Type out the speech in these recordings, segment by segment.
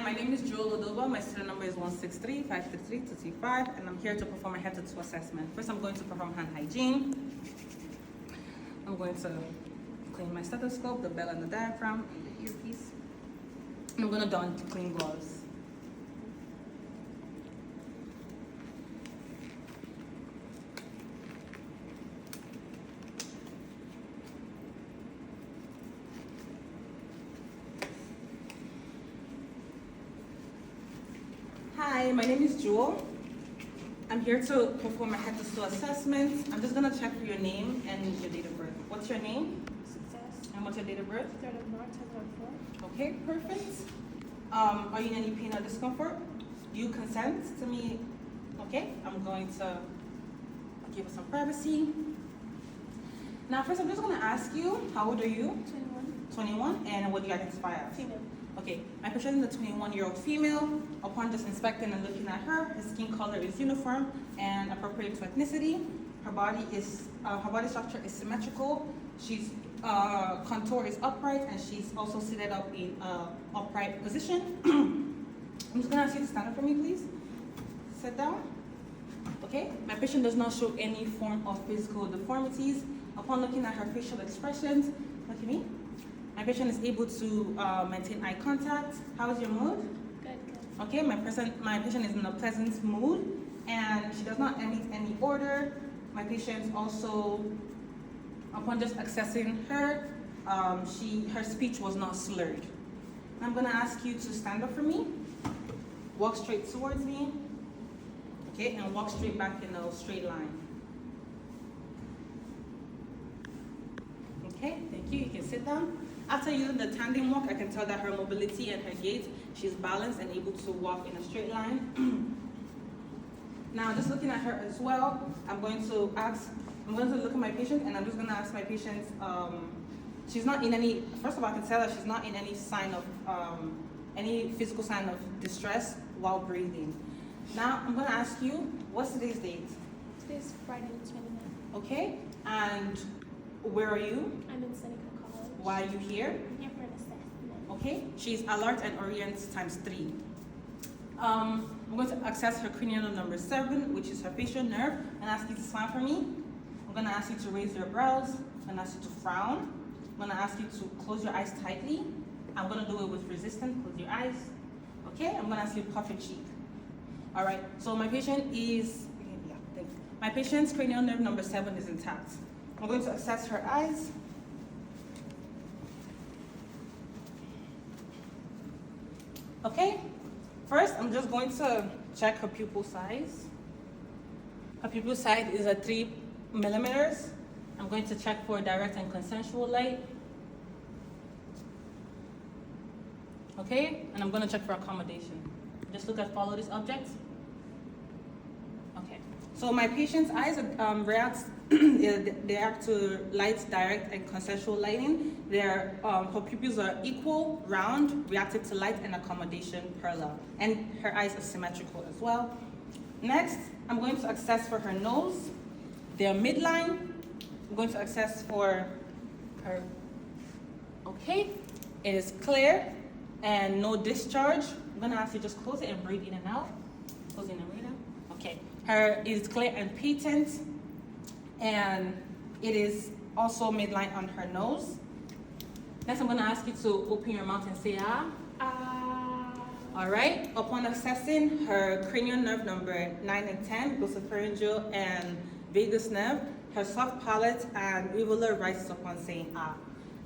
my name is Jewel Odoba. My student number is 163-533-225, and I'm here to perform a head-to-toe assessment. First, I'm going to perform hand hygiene. I'm going to clean my stethoscope, the bell and the diaphragm, and the earpiece. And I'm going to don clean gloves. Hi, my name is Jewel. I'm here to perform a head-to-toe assessment. I'm just gonna check for your name and your date of birth. What's your name? Success. And what's your date of birth? 3rd of March 2004. Okay, perfect. Are you in any pain or discomfort? Do you consent to me? Okay, I'm going to give us some privacy. Now, first, I'm just gonna ask you, how old are you? 21. 21, and what do you identify as? Female. Okay, my patient is a 21-year-old female. Upon just inspecting and looking at her skin color is uniform and appropriate to ethnicity. Her body structure is symmetrical. She's contour is upright, and she's also seated up in upright position. I'm just gonna ask you to stand up for me, please. Sit down. Okay, my patient does not show any form of physical deformities. Upon looking at her facial expressions, look at me. My patient is able to maintain eye contact. How is your mood? Good. Okay, my patient is in a pleasant mood, and she does not emit any odor. My patient also, upon just accessing her, her speech was not slurred. I'm gonna ask you to stand up for me, walk straight towards me, okay, and walk straight back in a straight line. Okay, thank you. You can sit down. After using the tandem walk, I can tell that her mobility and her gait, she's balanced and able to walk in a straight line. Now, just looking at her as well, I'm going to look at my patient, and I'm just going to ask my patient, she's not in any, first of all, I can tell that she's not in any sign of, any physical sign of distress while breathing. Now, I'm going to ask you, what's today's date? Today's Friday the 29th. Okay, and where are you? I'm in Seneca College. Why are you here? I'm here for an assessment. Okay, she's alert and orient ×3. I'm going to access her cranial nerve number 7, which is her facial nerve, and ask you to smile for me. I'm going to ask you to raise your brows. I'm going to ask you to frown. I'm going to ask you to close your eyes tightly. I'm going to do it with resistance. Close your eyes. Okay, I'm going to ask you to puff your cheek. All right, so my patient is, my patient's cranial nerve number 7 is intact. I'm going to assess her eyes. Okay, first I'm just going to check her pupil size. Her pupil size is at 3 millimeters. I'm going to check for direct and consensual light. Okay, and I'm going to check for accommodation. Just follow this object. Okay, so my patient's eyes react to light, direct and consensual lighting. Her pupils are equal, round, reactive to light and accommodation parallel. And her eyes are symmetrical as well. Next, I'm going to assess for her nose. They're midline. I'm going to assess for her, okay. It is clear and no discharge. I'm gonna ask you just close it and breathe in and out. Close in and breathe out. Okay. Her is clear and patent, and it is also midline on her nose. Next, I'm gonna ask you to open your mouth and say ah. Ah. All right. Upon assessing her cranial nerve number 9 and 10, glossopharyngeal and vagus nerve, her soft palate and alveolar rises upon saying ah.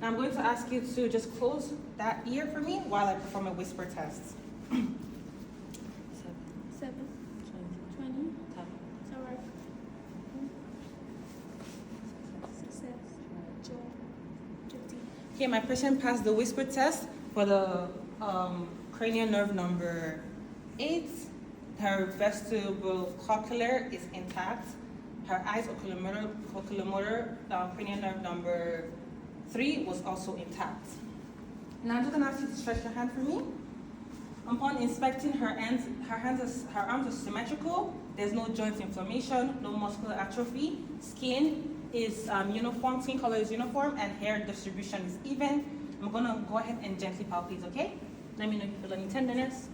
Now I'm going to ask you to just close that ear for me while I perform a whisper test. 7. 20. Sorry. Success. Joy. 50. Okay, my patient passed the whisper test for the cranial nerve number 8. Her vestibulocochlear is intact. Her eyes oculomotor cranial nerve number 3 was also intact. Now I'm just gonna ask you to stretch your hand for me. Upon inspecting her arms are symmetrical. There's no joint inflammation, no muscular atrophy. Skin is uniform, skin color is uniform, and hair distribution is even. I'm gonna go ahead and gently palpate, okay? Let me know if you feel any tenderness.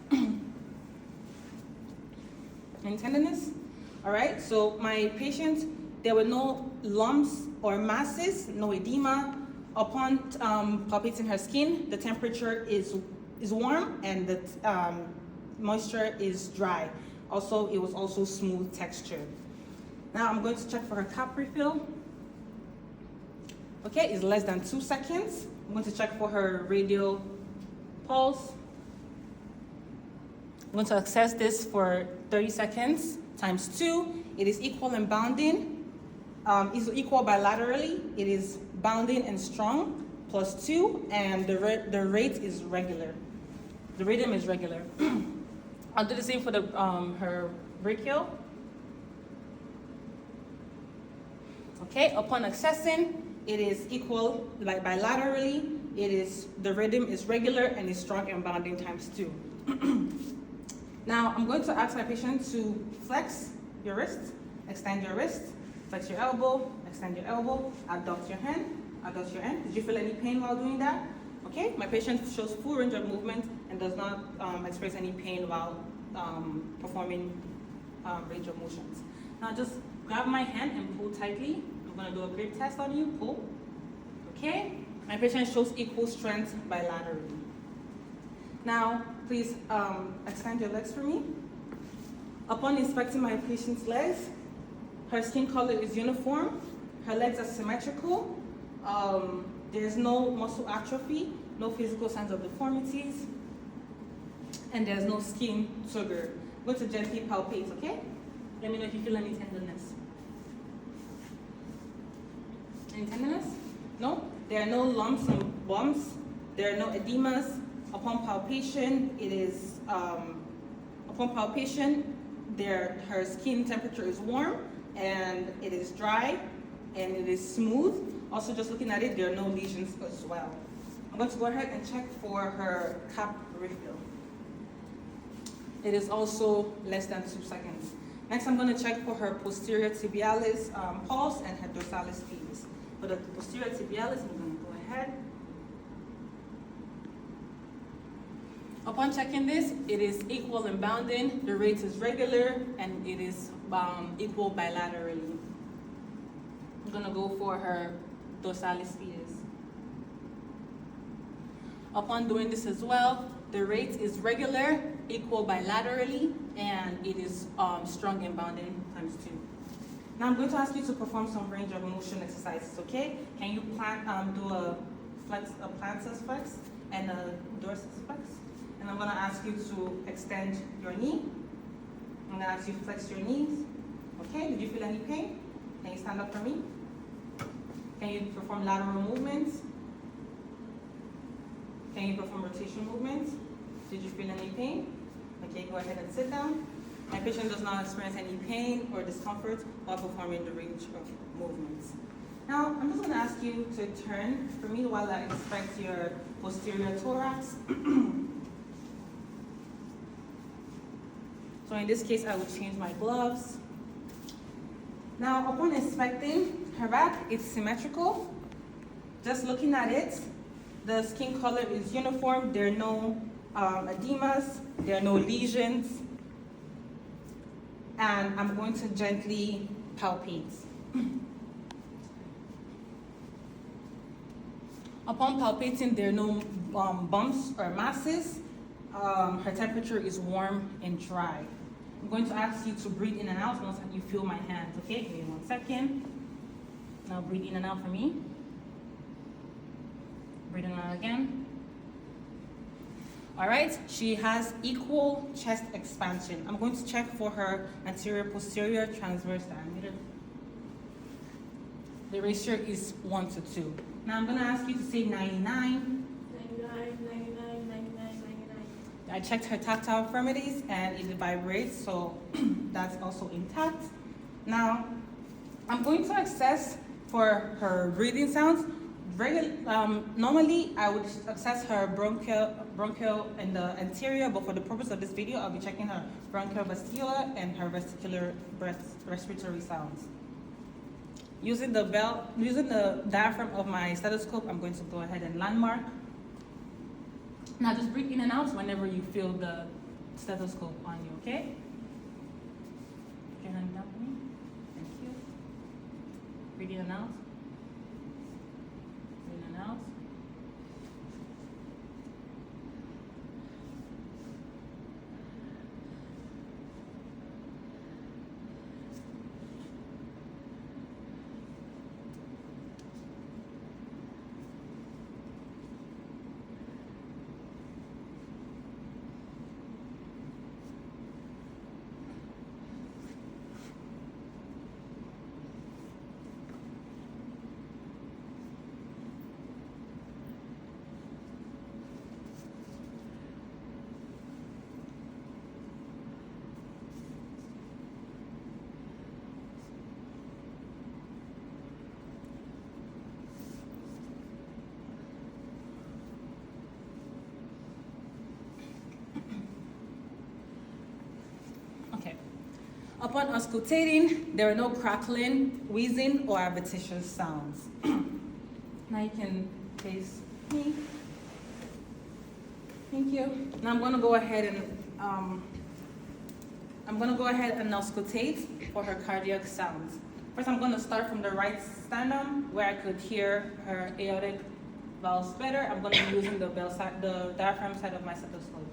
Any tenderness? All right, so my patient, there were no lumps or masses, no edema. Upon palpating her skin, the temperature is warm and the moisture is dry. Also, it was also smooth texture. Now I'm going to check for her cap refill. Okay, it's less than 2 seconds. I'm going to check for her radial pulse. I'm going to access this for 30 seconds times 2. It is equal and bounding. It's equal bilaterally. It is bounding and strong, plus 2, and the rate is regular. The rhythm is regular. I'll do the same for the her brachial. Okay, upon accessing, it is equal like bilaterally. The rhythm is regular and is strong and bounding times 2. Now I'm going to ask my patient to flex your wrist, extend your wrist, flex your elbow, extend your elbow, abduct your hand, abduct your hand. Did you feel any pain while doing that? Okay, my patient shows full range of movement and does not experience any pain while performing range of motions. Now just grab my hand and pull tightly. I'm gonna do a grip test on you, pull. Okay, my patient shows equal strength bilaterally. Now, please extend your legs for me. Upon inspecting my patient's legs, her skin color is uniform, her legs are symmetrical, there's no muscle atrophy, no physical signs of deformities, and there's no skin sugar. I'm going to gently palpate, okay? Let me know if you feel any tenderness. Any tenderness? No? There are no lumps and bumps. There are no edemas. Upon palpation, her skin temperature is warm and it is dry and it is smooth. Also, just looking at it, there are no lesions as well. I'm going to go ahead and check for her cap refill. It is also less than 2 seconds. Next, I'm going to check for her posterior tibialis pulse and her dorsalis pedis. For the posterior tibialis, I'm going to go ahead. Upon checking this, it is equal and bounding, the rate is regular, and it is equal bilaterally. I'm gonna go for her dorsalis pedis. Upon doing this as well, the rate is regular, equal bilaterally, and it is strong and bounding times 2. Now I'm going to ask you to perform some range of motion exercises, okay? Can you do a plantar flex and a dorsalis flex? And I'm going to ask you to extend your knee. I'm going to ask you to flex your knees. Okay, did you feel any pain? Can you stand up for me? Can you perform lateral movements? Can you perform rotation movements? Did you feel any pain? Okay, go ahead and sit down. My patient does not experience any pain or discomfort while performing the range of movements. Now, I'm just going to ask you to turn for me while I inspect your posterior thorax. So in this case, I will change my gloves. Now, upon inspecting her back, it's symmetrical. Just looking at it, the skin color is uniform. There are no edemas, there are no lesions. And I'm going to gently palpate. Upon palpating, there are no bumps or masses. Her temperature is warm and dry. I'm going to ask you to breathe in and out once you feel my hands, okay? Give me 1 second. Now breathe in and out for me. Breathe in and out again. All right, she has equal chest expansion. I'm going to check for her anterior posterior transverse diameter. The ratio is 1 to 2. Now I'm going to ask you to say 99. I checked her tactile infirmities and it vibrates, so that's also intact. Now, I'm going to assess for her breathing sounds. Normally, I would assess her bronchial in the anterior, but for the purpose of this video, I'll be checking her bronchial vestibular and her vestibular respiratory sounds. Using the diaphragm of my stethoscope, I'm going to go ahead and landmark. Now just breathe in and out whenever you feel the stethoscope on you, okay? Put your hand down for me. Thank you. Breathe in and out. In and out. Okay. Upon auscultating, there are no crackling, wheezing, or adventitious sounds. Now you can face me. Thank you. Now I'm going to go ahead and auscultate for her cardiac sounds. First, I'm going to start from the right sternum, where I could hear her aortic valves better. I'm going to be using the diaphragm side of my stethoscope.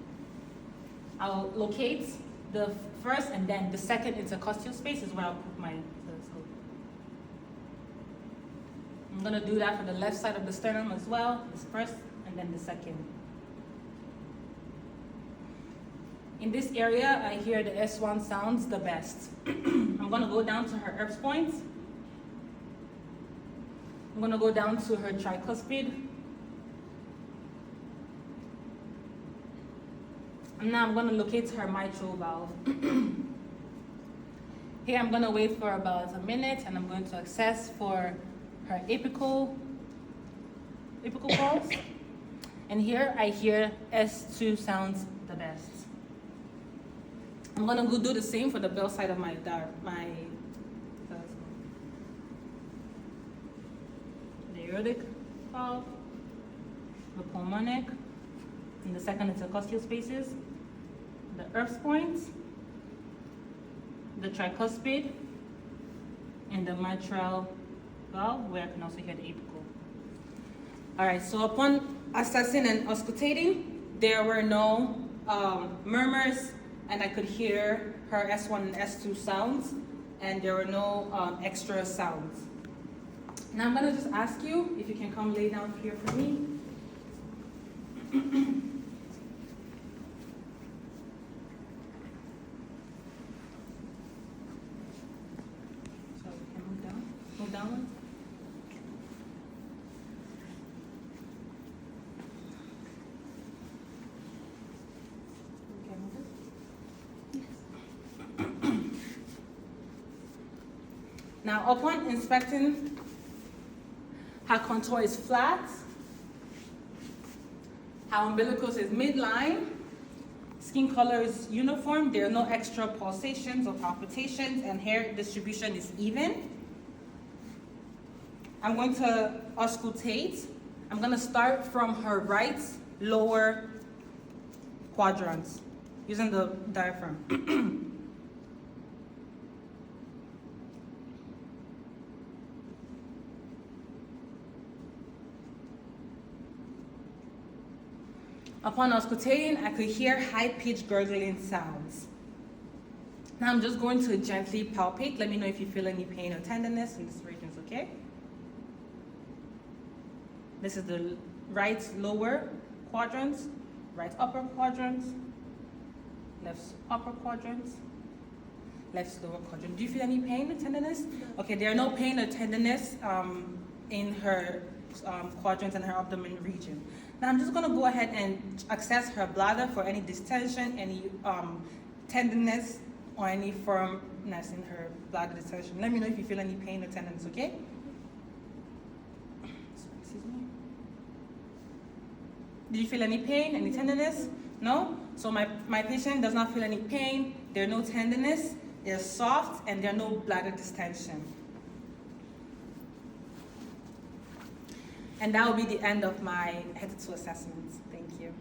I'll locate the first and then the second intercostal space is where I'll put my stethoscope. I'm going to do that for the left side of the sternum as well, this first and then the second. In this area, I hear the S1 sounds the best. I'm going to go down to her herpes point. I'm going to go down to her tricuspid. And now I'm going to locate her mitral valve. Here I'm going to wait for about a minute and I'm going to access for her apical pulse. And here I hear S2 sounds the best. I'm going to go do the same for the bell side of the aortic valve, the pulmonic, in the second intercostal spaces, the herpes point, the tricuspid, and the mitral valve, where I can also hear the apical. All right, so upon assessing and auscultating, there were no murmurs, and I could hear her S1 and S2 sounds, and there were no extra sounds. Now I'm gonna just ask you if you can come lay down here for me. So you can move down. Move down one. Okay, move it. Now, upon inspecting, her contour is flat, her umbilicus is midline, skin color is uniform, there are no extra pulsations or palpitations, and hair distribution is even. I'm going to auscultate. I'm going to start from her right lower quadrant using the diaphragm. Upon auscultating, I could hear high-pitched gurgling sounds. Now I'm just going to gently palpate. Let me know if you feel any pain or tenderness in these regions, okay? This is the right lower quadrant, right upper quadrant, left upper quadrant, left lower quadrant. Do you feel any pain or tenderness? Okay, there are no pain or tenderness in her quadrant and her abdomen region. Now I'm just going to go ahead and access her bladder for any distension, any tenderness, or any firmness in her bladder distension. Let me know if you feel any pain or tenderness, okay? Excuse me. Did you feel any pain, any tenderness? No? So my patient does not feel any pain, there's no tenderness, they're soft, and there's no bladder distension. And that will be the end of my head-to-toe assessment. Thank you.